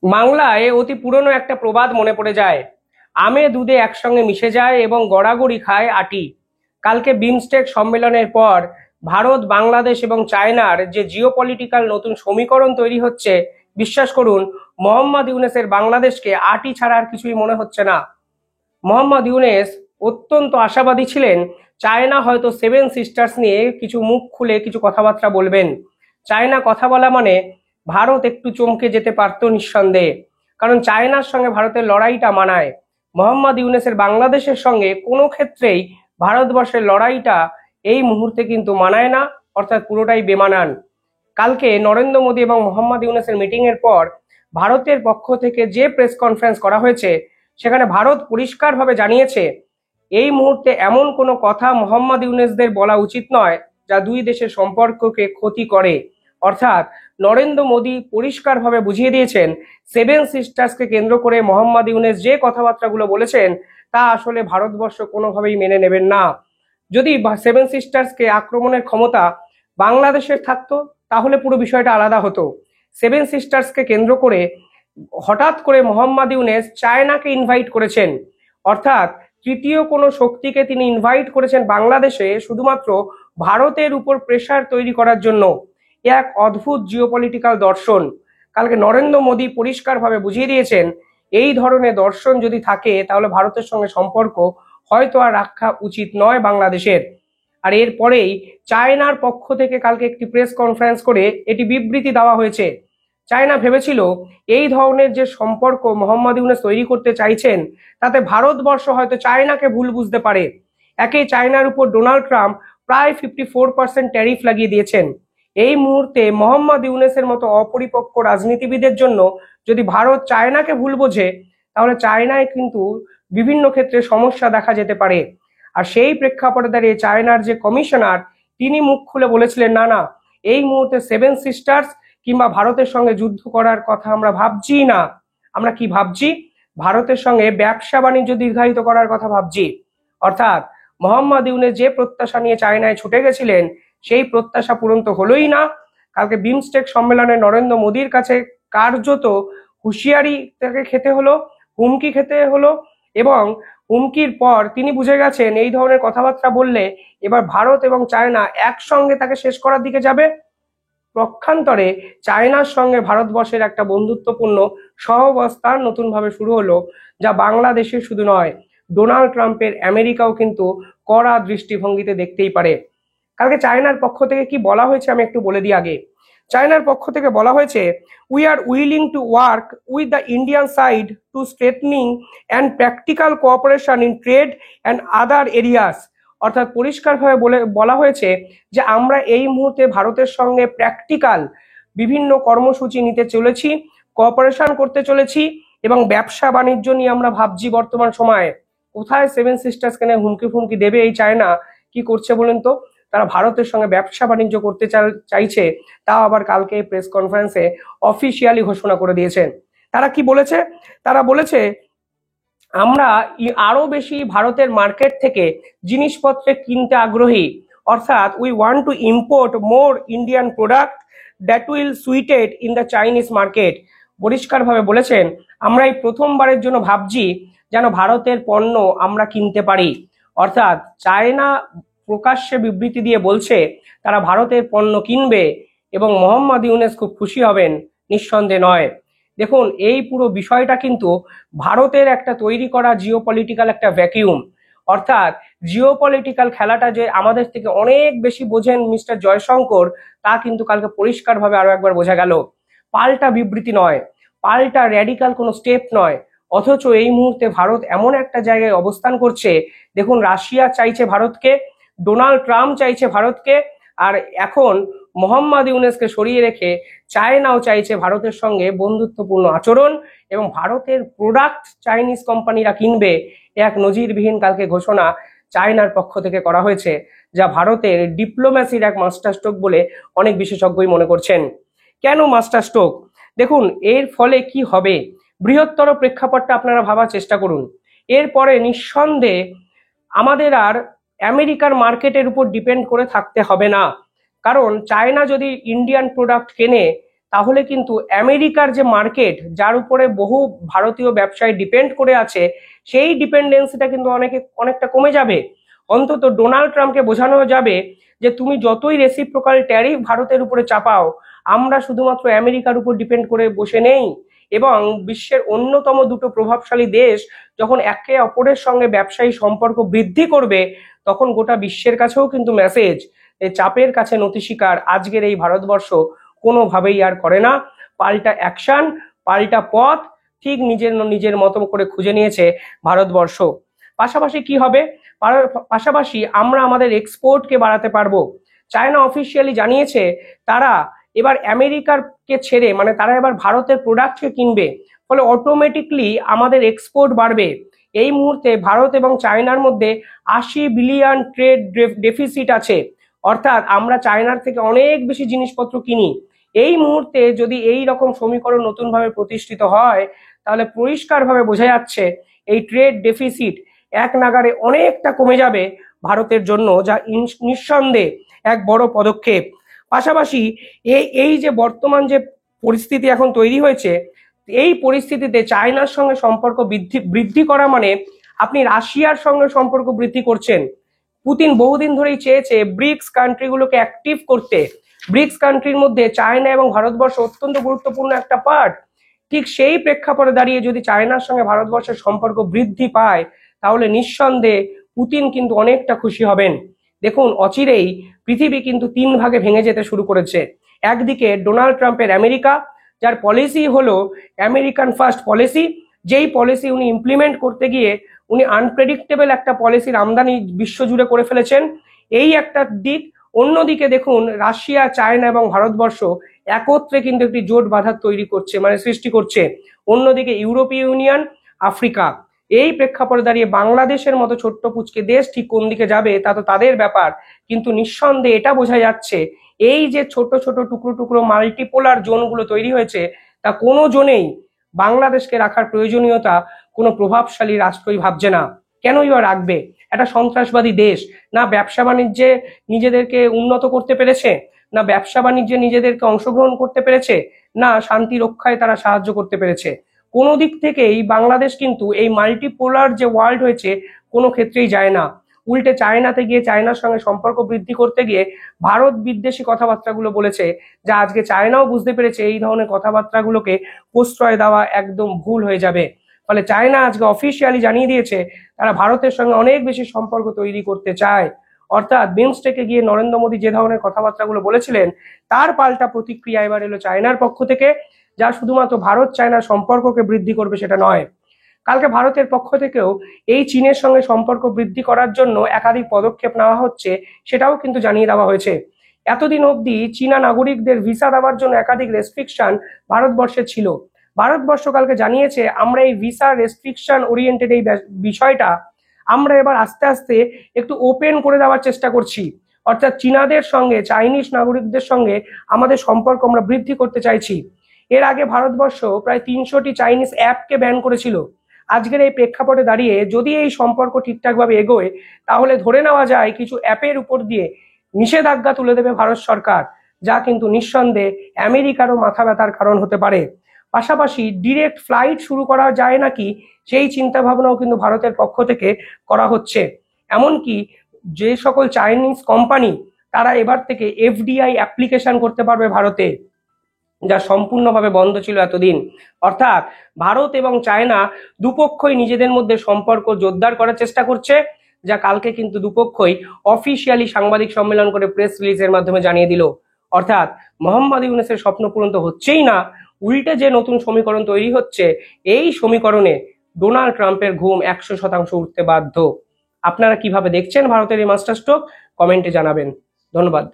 বাংলায় অতি পুরনো একটা প্রবাদ মনে পড়ে যায়। আমে দুধে একসঙ্গে মিশে যায় এবং গড়াগড়ি খায় আটি। কালকে বিমস্টেক সম্মেলনের পর ভারত, বাংলাদেশ এবং চায়নার যে জিওপলিটিক্যাল নতুন সমীকরণ তৈরি হচ্ছে, বিশ্বাস করুন, মোহাম্মদ ইউনূসের বাংলাদেশকে আটি ছাড়া আর কিছুই মনে হচ্ছে না। মোহাম্মদ ইউনূস অত্যন্ত আশাবাদী ছিলেন চায়না হয়তো সেভেন সিস্টার্স নিয়ে কিছু মুখ খুলে কিছু কথাবার্তা বলবেন। চায়না কথা বলা মানে ভারত একটু চমকে যেতে পারত নিঃসন্দেহে, কারণ চায়নার সঙ্গে ভারতের লড়াইটা মানায়। মোহাম্মদ ইউনূসের বাংলাদেশের সঙ্গে কোনো ক্ষেত্রেই ভারতবর্ষের লড়াইটা এই মুহূর্তে কিন্তু মানায় না, অর্থাৎ পুরোটাই বেমানান। কালকে নরেন্দ্র মোদী এবং মোহাম্মদ ইউনূসের মিটিং এর পর ভারতের পক্ষ থেকে যে প্রেস কনফারেন্স করা হয়েছে, সেখানে ভারত পরিষ্কারভাবে জানিয়েছে এই মুহূর্তে এমন কোনো কথা মোহাম্মদ ইউনূসদের বলা উচিত নয় যা দুই দেশের সম্পর্ককে ক্ষতি করে। অর্থাৎ নরেন্দ্র মোদী পরিষ্কারভাবে বুঝিয়ে দিয়েছেন সেভেন সিস্টার্সকে কেন্দ্র করে মোহাম্মদ ইউনূস যে কথাবার্তাগুলো বলেছেন তা আসলে ভারতবর্ষ কোনোভাবেই মেনে নেবেন না। যদি সেভেন সিস্টার্সকে আক্রমণের ক্ষমতা বাংলাদেশের থাকতো তাহলে পুরো বিষয়টা আলাদা হতো। সেভেন সিস্টার্সকে কেন্দ্র করে হঠাৎ করে মোহাম্মদ ইউনূস চায়নাকে ইনভাইট করেছেন, অর্থাৎ তৃতীয় কোনো শক্তিকে তিনি ইনভাইট করেছেন বাংলাদেশে শুধুমাত্র ভারতের উপর প্রেসার তৈরি করার জন্য। এক অদ্ভুত জিওপলিটিক্যাল দর্শন। কালকে নরেন্দ্র মোদী পরিষ্কারভাবে বুঝিয়ে দিয়েছেন এই ধরনের দর্শন যদি থাকে তাহলে ভারতের সঙ্গে সম্পর্ক হয়তো আর রাখা উচিত নয় বাংলাদেশের। আর এরপরেই চায়নার পক্ষ থেকে কালকে একটি প্রেস কনফারেন্স করে এটি বিবৃতি দেওয়া হয়েছে। চায়না ভেবেছিল এই ধরনের যে সম্পর্ক মোহাম্মদ ইউনূস তৈরি করতে চাইছেন তাতে ভারতবর্ষ হয়তো চায়নাকে ভুল বুঝতে পারে। একেই চায়নার উপর ডোনাল্ড ট্রাম্প প্রায় 54% ট্যারিফ লাগিয়ে দিয়েছেন। এই মুহূর্তে মোহাম্মদ ইউনূসের মতো অপরিপক্ক রাজনীতিবিদের জন্য যদি ভারত চায়নাকে ভুল বোঝে তাহলে চায়নায় কিন্তু বিভিন্ন ক্ষেত্রে সমস্যা দেখা যেতে পারে। আর সেই প্রেক্ষাপটে দাঁড়িয়ে চায়নার যে কমিশনার তিনি মুখ খুলে বলেছিলেন না না, এই মুহূর্তে সেভেন সিস্টার্স কিংবা ভারতের সঙ্গে যুদ্ধ করার কথা আমরা ভাবছি না। আমরা কি ভাবছি? ভারতের সঙ্গে ব্যবসা বাণিজ্য দীর্ঘায়িত করার কথা ভাবছি। অর্থাৎ মোহাম্মদ ইউনূস যে প্রত্যাশা নিয়ে চায়নায় ছুটে গেছিলেন সেই প্রত্যাশা পূরণ তো হলোই না। কালকে বিমস্টেক সম্মেলনে নরেন্দ্র মোদীর কাছে কার্যত হুঁশিয়ারি তাকে খেতে হলো, হুমকি খেতে হলো, এবং হুমকির পর তিনি বুঝে গেছেন এই ধরনের কথাবার্তা বললে এবার ভারত এবং চায়না একসঙ্গে তাকে শেষ করার দিকে যাবে। পক্ষান্তরে চায়নার সঙ্গে ভারতবর্ষের একটা বন্ধুত্বপূর্ণ সহাবস্থান নতুনভাবে শুরু হলো, যা বাংলাদেশের শুধু নয়, ডোনাল্ড ট্রাম্পের আমেরিকাও কিন্তু কড়া দৃষ্টিভঙ্গিতে দেখতেই পারে। কালকে চায়নার পক্ষ থেকে কি বলা হয়েছে আমি একটু বলে দিই আগে। চায়নার পক্ষ থেকে বলা হয়েছে we are willing to work with the Indian side to strengthening and practical cooperation in trade and other areas. অর্থাৎ পরিষ্কারভাবে বলা হয়েছে যে আমরা এই মুহূর্তে ভারতের সঙ্গে প্র্যাকটিক্যাল বিভিন্ন কর্মসূচি নিতে চলেছি, কোঅপারেশন করতে চলেছি এবং ব্যবসা বাণিজ্য নিয়ে আমরা ভাবছি বর্তমান সময়ে। কোথায় সেভেন সিস্টার্স কেন হুমকি ফুমকি দেবে এই চায়না? কি করছে বলেন তো? তারা ভারতের সঙ্গে ব্যবসা বাণিজ্য করতে চাইছে, তাও আবার কালকে প্রেস কনফারেন্সে অফিসিয়ালি ঘোষণা করে দিয়েছেন। তারা কি বলেছে? তারা বলেছে আমরা আরো বেশি ভারতের মার্কেট থেকে জিনিসপত্র কিনতে আগ্রহী। অর্থাৎ we want to import more Indian product that will suited in the Chinese market. পরিষ্কারভাবে বলেছেন আমরা এই প্রথমবারের জন্য ভাবছি যেন ভারতের পণ্য আমরা কিনতে পারি। অর্থাৎ চায়না প্রকাশ্যে বিবৃতি দিয়ে বলছে তারা ভারতের পণ্য কিনবে এবং মোহাম্মদ ইউনূস খুব খুশি হবেন, নিঃসন্দেহে নয়। দেখুন এই পুরো বিষয়টা কিন্তু ভারতের একটা তৈরি করা জিওপলিটিক্যাল একটা ভ্যাকিউম। অর্থাৎ জিওপলিটিক্যাল খেলাটা যে আমাদের থেকে অনেক বেশি বোঝেন মিস্টার জয়শঙ্কর, তা কিন্তু কালকে পরিষ্কারভাবে আরো একবার বোঝা গেল। পাল্টা বিবৃতি নয়, পাল্টা র্যাডিক্যাল কোনো স্টেপ নয়, অথচ এই মুহূর্তে ভারত এমন একটা জায়গায় অবস্থান করছে। দেখুন রাশিয়া চাইছে ভারতকে, ডোনাল্ড ট্রাম্প চাইছে ভারতকে, আর এখন মোহাম্মদ ইউনূসকে সরিয়ে রেখে চায়নাও চাইছে ভারতের সঙ্গে বন্ধুত্বপূর্ণ আচরণ এবং ভারতের প্রোডাক্ট চাইনিজ কোম্পানিরা কিনবে। এক নজিরবিহীন কালকে ঘোষণা চায়নার পক্ষ থেকে করা হয়েছে, যা ভারতের ডিপ্লোম্যাসির এক মাস্টার স্ট্রোক বলে অনেক বিশেষজ্ঞই মনে করছেন। কেন মাস্টার স্ট্রোক? দেখুন এর ফলে কি হবে, বৃহত্তর প্রেক্ষাপটটা আপনারা ভাবার চেষ্টা করুন। এরপরে নিঃসন্দেহে আমাদের আর আমেরিকার মার্কেটের উপর ডিপেন্ড করে থাকতে হবে না। কারণ চায়না যদি ইন্ডিয়ান প্রোডাক্ট কেনে তাহলে কিন্তু আমেরিকার যে মার্কেট, যার উপরে বহু ভারতীয় ব্যবসায়ী ডিপেন্ড করে আছে, সেই ডিপেন্ডেন্সিটা কিন্তু অনেকটা কমে যাবে। অন্তত ডোনাল্ড ট্রাম্পকে বোঝানো যাবে যে তুমি যতই রেসিপ্রোকাল ট্যারিফ ভারতের উপরে চাপাও, আমরা শুধুমাত্র আমেরিকার উপর ডিপেন্ড করে বসে নেই। এবং বিশ্বের অন্যতম দুটো প্রভাবশালী দেশ যখন একে অপরের সঙ্গে ব্যবসায়ী সম্পর্ক বৃদ্ধি করবে, তখন গোটা বিশ্বের কাছেও কিন্তু মেসেজ, এই চাপের কাছে নতি স্বীকার আজকের এই ভারতবর্ষ কোনোভাবেই আর করে না। পাল্টা অ্যাকশন, পাল্টা পথ ঠিক নিজের মতো করে খুঁজে নিয়েছে ভারতবর্ষ। পাশাপাশি কি হবে? পাশাপাশি আমরা আমাদের এক্সপোর্টকে বাড়াতে পারবো। চায়না অফিসিয়ালি জানিয়েছে তারা এবার আমেরিকাকে ছেড়ে, মানে তারা এবার ভারতের প্রোডাক্টকে কিনবে, ফলে অটোমেটিকলি আমাদের এক্সপোর্ট বাড়বে। এই মুহূর্তে ভারত এবং চায়নার মধ্যে 80 বিলিয়ন ট্রেড ডেফিসিট আছে, অর্থাৎ আমরা চায়নার থেকে অনেক বেশি জিনিসপত্র কিনি। এই মুহূর্তে যদি এই রকম সমীকরণ নতুনভাবে প্রতিষ্ঠিত হয়, তাহলে পরিষ্কারভাবে বোঝা যাচ্ছে এই ট্রেড ডেফিসিট এক নাগাড়ে অনেকটা কমে যাবে ভারতের জন্য, যা নিঃসন্দেহে এক বড় পদক্ষেপ। পাশাপাশি এই যে বর্তমান যে পরিস্থিতি এখন তৈরি হয়েছে, এই পরিস্থিতিতে চায়নার সঙ্গে সম্পর্ক বৃদ্ধি করা মানে আপনি রাশিয়ার সঙ্গে সম্পর্ক বৃদ্ধি করছেন। পুতিন বহুদিন ধরেই চেয়েছে ব্রিক্স কান্ট্রিগুলোকে অ্যাক্টিভ করতে। ব্রিক্স কান্ট্রির মধ্যে চায়না এবং ভারতবর্ষ অত্যন্ত গুরুত্বপূর্ণ একটা পার্ট। ঠিক সেই প্রেক্ষাপটে দাঁড়িয়ে যদি চায়নার সঙ্গে ভারতবর্ষের সম্পর্ক বৃদ্ধি পায়, তাহলে নিঃসন্দেহে পুতিন কিন্তু অনেকটা খুশি হবেন। দেখুন, অচিরেই পৃথিবী কিন্তু 3 ভাগে ভেঙে যেতে শুরু করেছে। একদিকে ডোনাল্ড ট্রাম্পের আমেরিকা, যার পলিসি হলো আমেরিকান ফার্স্ট পলিসি, যেই পলিসি উনি ইমপ্লিমেন্ট করতে গিয়ে উনি আনপ্রেডিক্টেবল একটা পলিসির আমদানি বিশ্বজুড়ে করে ফেলেছেন। এই একটা দিক। অন্যদিকে দেখুন, রাশিয়া, চায়না এবং ভারতবর্ষ একত্রে কিন্তু একটি জোট বাঁধা তৈরি করছে, মানে সৃষ্টি করছে। অন্যদিকে ইউরোপীয় ইউনিয়ন, আফ্রিকা। এই প্রেক্ষাপটে দাঁড়িয়ে বাংলাদেশের মতো ছোট্ট পুচকে দেশ ঠিক কোন দিকে যাবে তা তো তাদের ব্যাপার, কিন্তু নিঃসন্দেহে এটা বোঝা যাচ্ছে এই যে ছোট ছোট টুকরো টুকরো মাল্টিপোলার জোনগুলো তৈরি হয়েছে, তা কোনো জোনেই বাংলাদেশকে রাখার প্রয়োজনীয়তা কোনো প্রভাবশালী রাষ্ট্রই ভাবছে না। কেনই বা রাখবে? একটা সন্ত্রাসবাদী দেশ না ব্যবসা বাণিজ্যে নিজেদেরকে উন্নত করতে পেরেছে, না ব্যবসা বাণিজ্যে নিজেদেরকে অংশগ্রহণ করতে পেরেছে, না শান্তি রক্ষায় তারা সাহায্য করতে পেরেছে। কোনো দিক থেকেই বাংলাদেশ কিন্তু এই মাল্টিপোলার যে ওয়ার্ল্ড হয়েছে কোনো ক্ষেত্রেই যায় না। উল্টে চায়নাতে গিয়ে চায়নার সঙ্গে সম্পর্ক বৃদ্ধি করতে গিয়ে ভারত বিদ্বেষী কথাবার্তাগুলো বলেছে, যা আজকে চায়নাও বুঝতে পেরেছে এই ধরনের কথাবার্তাগুলোকে প্রশ্রয় দেওয়া একদম ভুল হয়ে যাবে। ফলে চায়না আজকে অফিসিয়ালি জানিয়ে দিয়েছে তারা ভারতের সঙ্গে অনেক বেশি সম্পর্ক তৈরি করতে চায়। অর্থাৎ বিমস্টেকে গিয়ে নরেন্দ্র মোদী যে ধরনের কথাবার্তাগুলো বলেছিলেন, তার পাল্টা প্রতিক্রিয়া এবার এলো চায়নার পক্ষ থেকে, যা শুধুমাত্র ভারত চায়নার সম্পর্ককে বৃদ্ধি করবে সেটা নয়। কালকে ভারতের পক্ষ থেকেও এই চীনের সঙ্গে সম্পর্ক বৃদ্ধি করার জন্য একাধিক পদক্ষেপ নেওয়া হচ্ছে, সেটাও কিন্তু জানিয়ে দেওয়া হয়েছে। এতদিন অবধি চীনা নাগরিকদের ভিসা দেওয়ার জন্য একাধিক রেস্ট্রিকশন ভারতবর্ষে ছিল। ভারতবর্ষ কালকে জানিয়েছে আমরা এই ভিসা রেস্ট্রিকশন ওরিয়েন্টেড এই বিষয়টা আমরা এবার আস্তে আস্তে একটু ওপেন করে দেওয়ার চেষ্টা করছি। অর্থাৎ চীনাদের সঙ্গে, চাইনিজ নাগরিকদের সঙ্গে আমাদের সম্পর্ক আমরা বৃদ্ধি করতে চাইছি। এর আগে ভারতবর্ষ প্রায় 300টি চাইনিজ অ্যাপকে ব্যান করেছিল। আজকের এই প্রেক্ষাপটে দাঁড়িয়ে যদি এই সম্পর্ক ঠিকঠাকভাবে এগোয়, তাহলে ধরে নেওয়া যায় কিছু অ্যাপের উপর দিয়ে নিষেধাজ্ঞা তুলে দেবে ভারত সরকার, যা কিন্তু নিঃসন্দেহে আমেরিকারও মাথা ব্যথার কারণ হতে পারে। পাশাপাশি ডিরেক্ট ফ্লাইট শুরু করা যায় নাকি, সেই চিন্তা ভাবনাও কিন্তু ভারতের পক্ষ থেকে করা হচ্ছে। এমনকি যে সকল চাইনিজ কোম্পানি তারা এবার থেকে এফডিআই অ্যাপ্লিকেশন করতে পারবে ভারতে, যা সম্পূর্ণভাবে বন্ধ ছিল এতদিন। অর্থাৎ ভারত এবং চায়না দুপক্ষই নিজেদের মধ্যে সম্পর্ক জোরদার করার চেষ্টা করছে, যা কালকে কিন্তু দুপক্ষই অফিসিয়ালি সাংবাদিক সম্মেলন করে প্রেস রিলিজের মাধ্যমে জানিয়ে দিল। অর্থাৎ মোহাম্মদ ইউনূসের স্বপ্ন পূরণ তো হচ্ছেই না, উল্টে যে নতুন সমীকরণ তৈরি হচ্ছে, এই সমীকরণে ডোনাল্ড ট্রাম্পের ঘুম 100% উঠতে বাধ্য। আপনারা কিভাবে দেখছেন ভারতের এই মাস্টার স্ট্রোক? কমেন্টে জানাবেন। ধন্যবাদ।